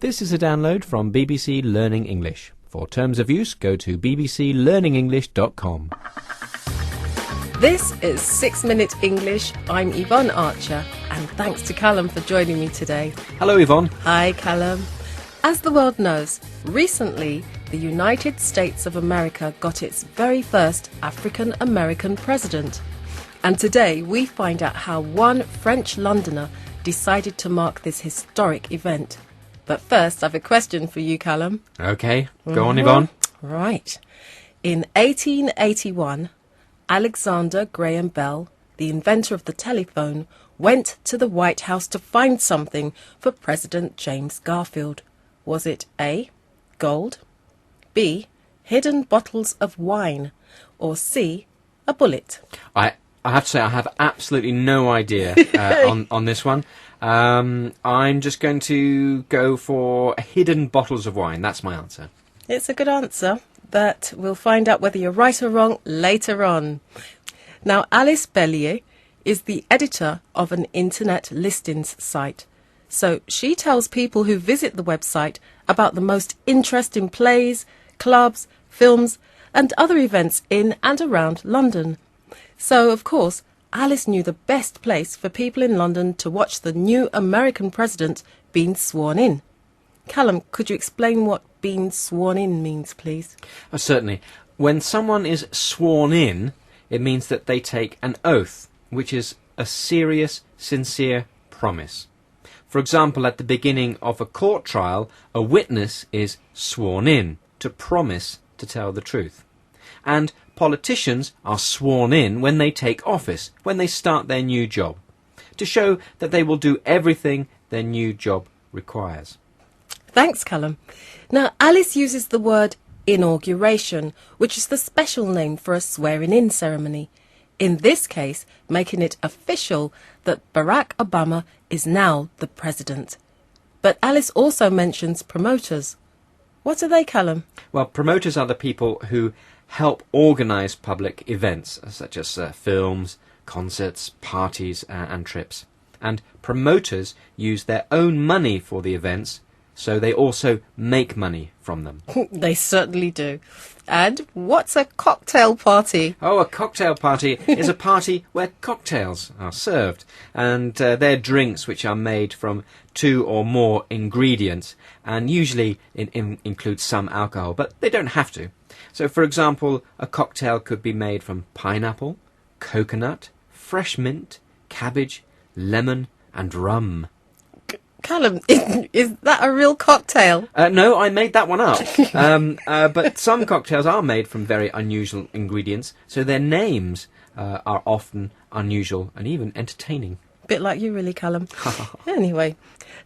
This is a download from BBC Learning English. For terms of use, go to bbclearningenglish.com. This is 6 Minute English. I'm Yvonne Archer, and thanks to Callum for joining me today. Hello, Yvonne. Hi, Callum. As the world knows, recently the United States of America got its very first African-American president. And today we find out how one French Londoner decided to mark this historic event. But first, I have a question for you, Callum. OK, go on, Yvonne. Right. In 1881, Alexander Graham Bell, the inventor of the telephone, went to the White House to find something for President James Garfield. Was it A, gold, B, hidden bottles of wine, or C, a bullet? I have to say I have absolutely no idea on this one. I'm just going to go for hidden bottles of wine. That's my answer. It's a good answer, but we'll find out whether you're right or wrong later on. Now, Alice Bellier is the editor of an internet listings site. So she tells people who visit the website about the most interesting plays, clubs, films, and other events in and around London. So, of course, Alice knew the best place for people in London to watch the new American president being sworn in. Callum, could you explain what being sworn in means, please? Certainly. When someone is sworn in, it means that they take an oath, which is a serious, sincere promise. For example, at the beginning of a court trial, a witness is sworn in to promise to tell the truth. And politicians are sworn in when they take office, when they start their new job, to show that they will do everything their new job requires. Thanks, Callum. Now, Alice uses the word inauguration, which is the special name for a swearing-in ceremony. In this case, making it official that Barack Obama is now the president. But Alice also mentions promoters. What are they, Callum? Well, promoters are the people who help organise public events, such as films, concerts, parties and trips. And promoters use their own money for the events, so they also make money from them. They certainly do. And what's a cocktail party? Oh, a cocktail party is a party where cocktails are served, and they're drinks which are made from 2 or more ingredients, and usually include some alcohol, but they don't have to. So, for example, a cocktail could be made from pineapple, coconut, fresh mint, cabbage, lemon and rum. Callum, is that a real cocktail? No, I made that one up. But some cocktails are made from very unusual ingredients, so their names are often unusual and even entertaining. Bit like you, really, Callum. Anyway,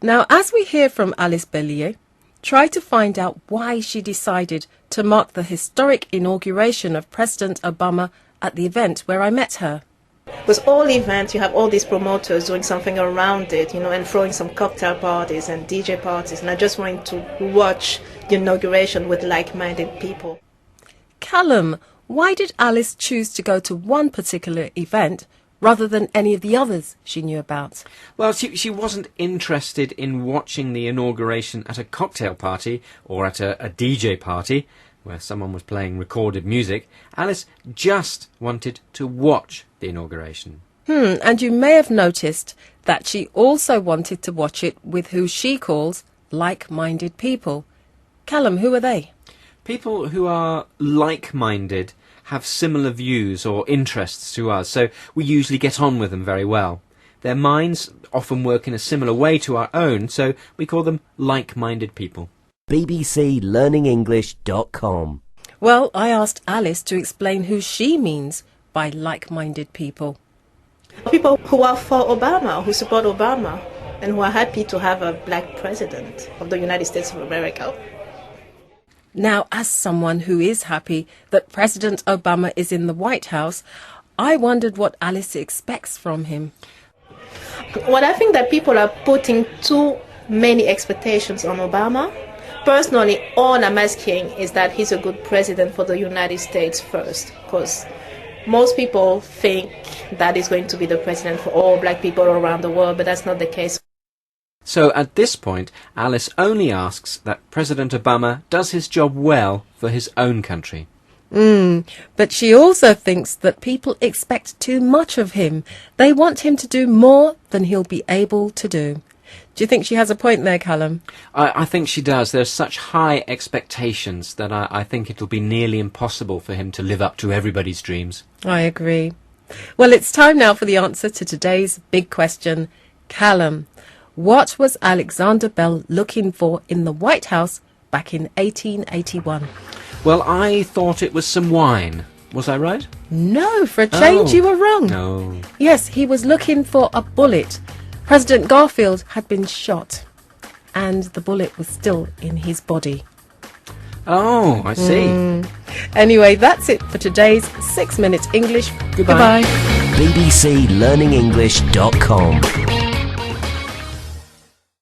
now as we hear from Alice Bellier, try to find out why she decided to mark the historic inauguration of President Obama at the event where I met her. Because all events, you have all these promoters doing something around it, and throwing some cocktail parties and DJ parties. And I just wanted to watch the inauguration with like-minded people. Callum, why did Alice choose to go to one particular event rather than any of the others she knew about? Well, she wasn't interested in watching the inauguration at a cocktail party or at a DJ party where someone was playing recorded music. Alice just wanted to watch the inauguration. And you may have noticed that she also wanted to watch it with who she calls like-minded people. Callum, who are they? People who are like-minded have similar views or interests to us, so we usually get on with them very well. Their minds often work in a similar way to our own, so we call them like-minded people. bbclearningenglish.com. Well, I asked Alice to explain who she means by like-minded people. People who are for Obama, who support Obama, and who are happy to have a black president of the United States of America. Now, as someone who is happy that President Obama is in the White House, I wondered what Alice expects from him. Well, I think that people are putting too many expectations on Obama. Personally, all I'm asking is that he's a good president for the United States first, because most people think that he's going to be the president for all black people around the world, but that's not the case. So at this point, Alice only asks that President Obama does his job well for his own country. But she also thinks that people expect too much of him. They want him to do more than he'll be able to do. Do you think she has a point there, Callum? I think she does. There's such high expectations that I think it'll be nearly impossible for him to live up to everybody's dreams. I agree. Well, it's time now for the answer to today's big question. Callum, what was Alexander Bell looking for in the White House back in 1881? Well, I thought it was some wine. Was I right? No, for a change you were wrong. No. Yes, he was looking for a bullet. President Garfield had been shot, and the bullet was still in his body. Oh, I see. Anyway, that's it for today's 6 Minute English. Goodbye. Goodbye. bbclearningenglish.com